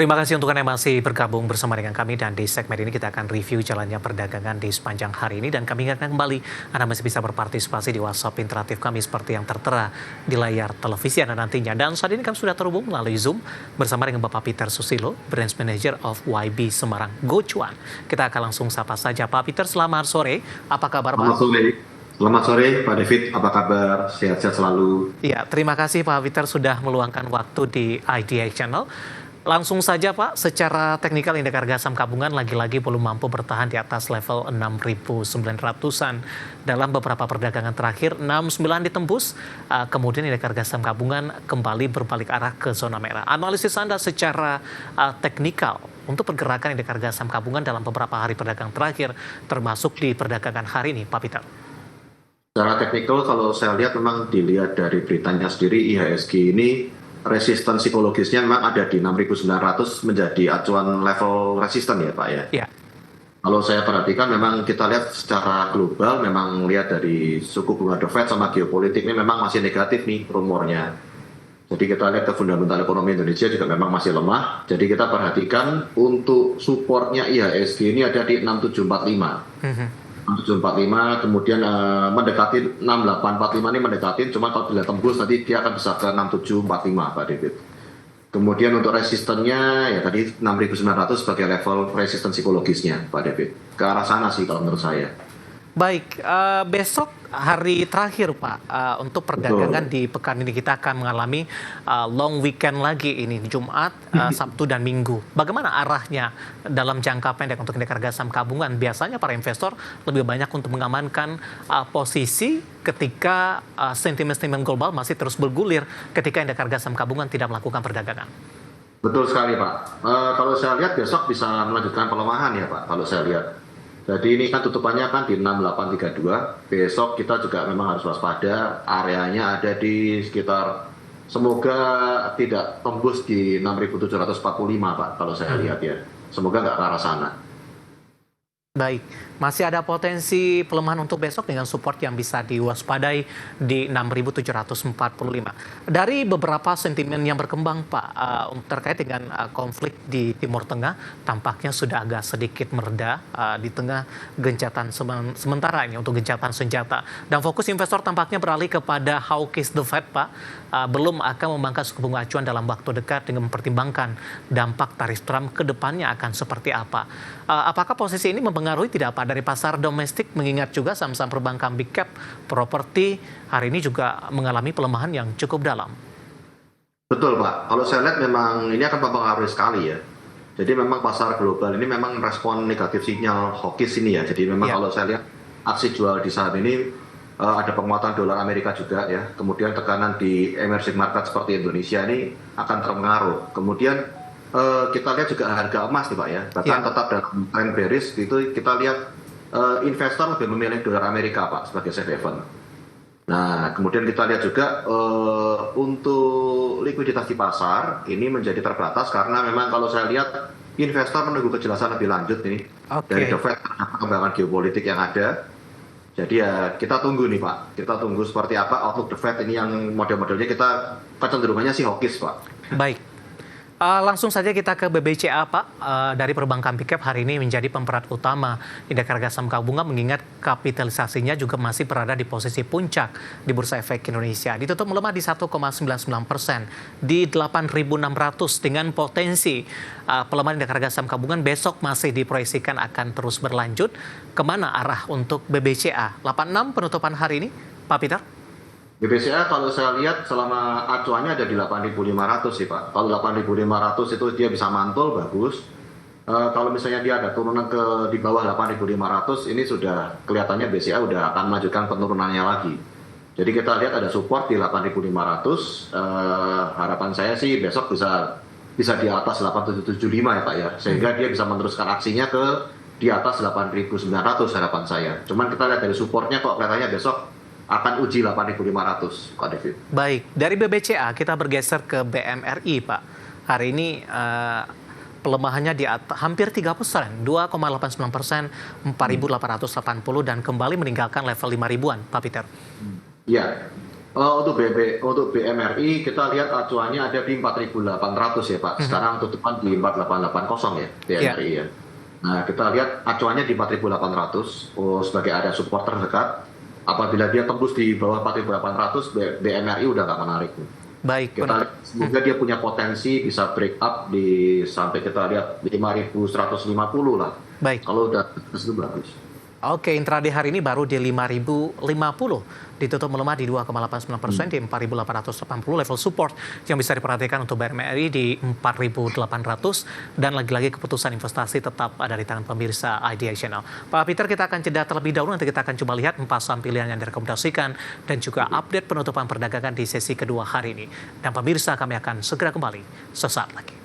Terima kasih untuk Anda yang masih bergabung bersama dengan kami, dan di segmen ini kita akan review jalannya perdagangan di sepanjang hari ini, dan kami ingatkan kembali Anda masih bisa berpartisipasi di WhatsApp interaktif kami seperti yang tertera di layar televisi Anda nantinya. Dan saat ini kami sudah terhubung melalui Zoom bersama dengan Bapak Peter Susilo, Branch Manager of YB Semarang Gocuan. Kita akan langsung sapa saja. Pak Peter, selamat sore. Apa kabar, Pak? Selamat sore, Pak David. Apa kabar? Sehat-sehat selalu. Iya, terima kasih Pak Peter sudah meluangkan waktu di IDX Channel. Langsung saja Pak, secara teknikal indeks harga saham gabungan lagi-lagi belum mampu bertahan di atas level 6.900-an. Dalam beberapa perdagangan terakhir, 69 ditembus, kemudian indeks harga saham gabungan kembali berbalik arah ke zona merah. Analisis Anda secara teknikal untuk pergerakan indeks harga saham gabungan dalam beberapa hari perdagangan terakhir, termasuk di perdagangan hari ini, Pak Peter? Secara teknikal, kalau saya lihat memang dilihat dari beritanya sendiri, IHSG ini resisten psikologisnya memang ada di 6.900 menjadi acuan level resisten ya Pak ya. Ya. Kalau saya perhatikan memang kita lihat secara global memang lihat dari suku bunga The Fed sama geopolitik ini memang masih negatif nih rumornya. Jadi kita lihat ke fundamental ekonomi Indonesia juga memang masih lemah. Jadi kita perhatikan untuk supportnya IHSG ini ada di 6745. 6745 kemudian mendekati 6845 ini mendekati, cuma kalau dilihat tembus nanti dia akan bisa ke 6745 Pak David. Kemudian untuk resistennya ya tadi 6.900 sebagai level resisten psikologisnya Pak David. Ke arah sana sih kalau menurut saya. Baik, besok hari terakhir Pak, untuk perdagangan di pekan ini kita akan mengalami long weekend lagi ini, Jumat, Sabtu dan Minggu. Bagaimana arahnya dalam jangka pendek untuk indeks harga saham gabungan? Biasanya para investor lebih banyak untuk mengamankan posisi ketika sentimen global masih terus bergulir ketika indeks harga saham gabungan tidak melakukan perdagangan. Betul sekali Pak. Kalau saya lihat besok bisa melanjutkan pelemahan ya Pak, kalau saya lihat. Jadi ini kan tutupannya kan di 6832. Besok kita juga memang harus waspada. Areanya ada di sekitar, semoga tidak tembus di 6.745 Pak, kalau saya lihat ya. Semoga nggak ke arah sana. Baik, masih ada potensi pelemahan untuk besok dengan support yang bisa diwaspadai di 6.745. Dari beberapa sentimen yang berkembang Pak, terkait dengan konflik di Timur Tengah, tampaknya sudah agak sedikit mereda di tengah gencatan sementara ini untuk gencatan senjata. Dan fokus investor tampaknya beralih kepada hawkish the Fed Pak, belum akan memangkas suku bunga acuan dalam waktu dekat dengan mempertimbangkan dampak tarif Trump ke depannya akan seperti apa. Apakah posisi ini mempengaruhi tidak Pak dari pasar domestik, mengingat juga saham-saham perbankan big cap, properti hari ini juga mengalami pelemahan yang cukup dalam? Betul Pak, kalau saya lihat memang ini akan mempengaruhi sekali ya. Jadi memang pasar global ini memang respon negatif sinyal hawkish ini ya. Jadi memang kalau saya lihat aksi jual di saham ini ada penguatan dolar Amerika juga ya. Kemudian tekanan di emerging market seperti Indonesia ini akan terpengaruh. Kemudian kita lihat juga harga emas nih Pak ya, bahkan tetap dalam tren bearish itu kita lihat investor lebih memilih dolar Amerika Pak sebagai safe haven. Nah kemudian kita lihat juga untuk likuiditas di pasar ini menjadi terbatas karena memang kalau saya lihat investor menunggu kejelasan lebih lanjut nih dari The Fed terhadap perkembangan geopolitik yang ada. Jadi ya kita tunggu nih Pak, kita tunggu seperti apa outlook The Fed ini yang model-modelnya kita kecenderungannya sih hawkish Pak. Baik. Langsung saja kita ke BBCA Pak, dari perbankan big cap hari ini menjadi pemerat utama indeks harga saham gabungan mengingat kapitalisasinya juga masih berada di posisi puncak di Bursa Efek Indonesia. Ditutup melemah di 1,99% di 8.600 dengan potensi pelemahan indeks harga saham gabungan besok masih diproyeksikan akan terus berlanjut. Kemana arah untuk BBCA? 86 penutupan hari ini, Pak Peter? BBCA kalau saya lihat selama acuannya ada di 8.500 sih Pak. Kalau 8.500 itu dia bisa mantul bagus. Kalau misalnya dia ada turunan ke di bawah 8.500 ini sudah kelihatannya BCA udah akan melanjutkan penurunannya lagi. Jadi kita lihat ada support di 8.500. Harapan saya sih besok bisa di atas 8.775 ya Pak ya. Sehingga dia bisa meneruskan aksinya ke di atas 8.900 harapan saya. Cuman kita lihat dari supportnya kok kelihatannya besok akan uji 8.500 Pak David. Baik, dari BBCA kita bergeser ke BMRI Pak. Hari ini pelemahannya di hampir 3%, 2,89%, 4.880 dan kembali meninggalkan level 5.000-an Pak Peter. Ya, Untuk BMRI kita lihat acuannya ada di 4.800 ya Pak. Sekarang tutupan di 4.880 ya BMRI ya. Nah kita lihat acuannya di 4.800 sebagai area support terdekat. Apabila dia tembus di bawah 4.800 BMRI udah nggak menarik. Baik. Kita lihat, semoga dia punya potensi bisa break up sampai kita lihat 5.150 lah. Baik. Kalau udah itu bagus. Oke, intraday hari ini baru di 5.050, ditutup melemah di 2,89% di 4.880 level support yang bisa diperhatikan untuk BMRI di 4.800 dan lagi-lagi keputusan investasi tetap ada di tangan pemirsa IDA Channel. Pak Peter, kita akan jeda terlebih dahulu, nanti kita akan coba lihat 4 saham pilihan yang direkomendasikan dan juga update penutupan perdagangan di sesi kedua hari ini. Dan pemirsa, kami akan segera kembali sesaat lagi.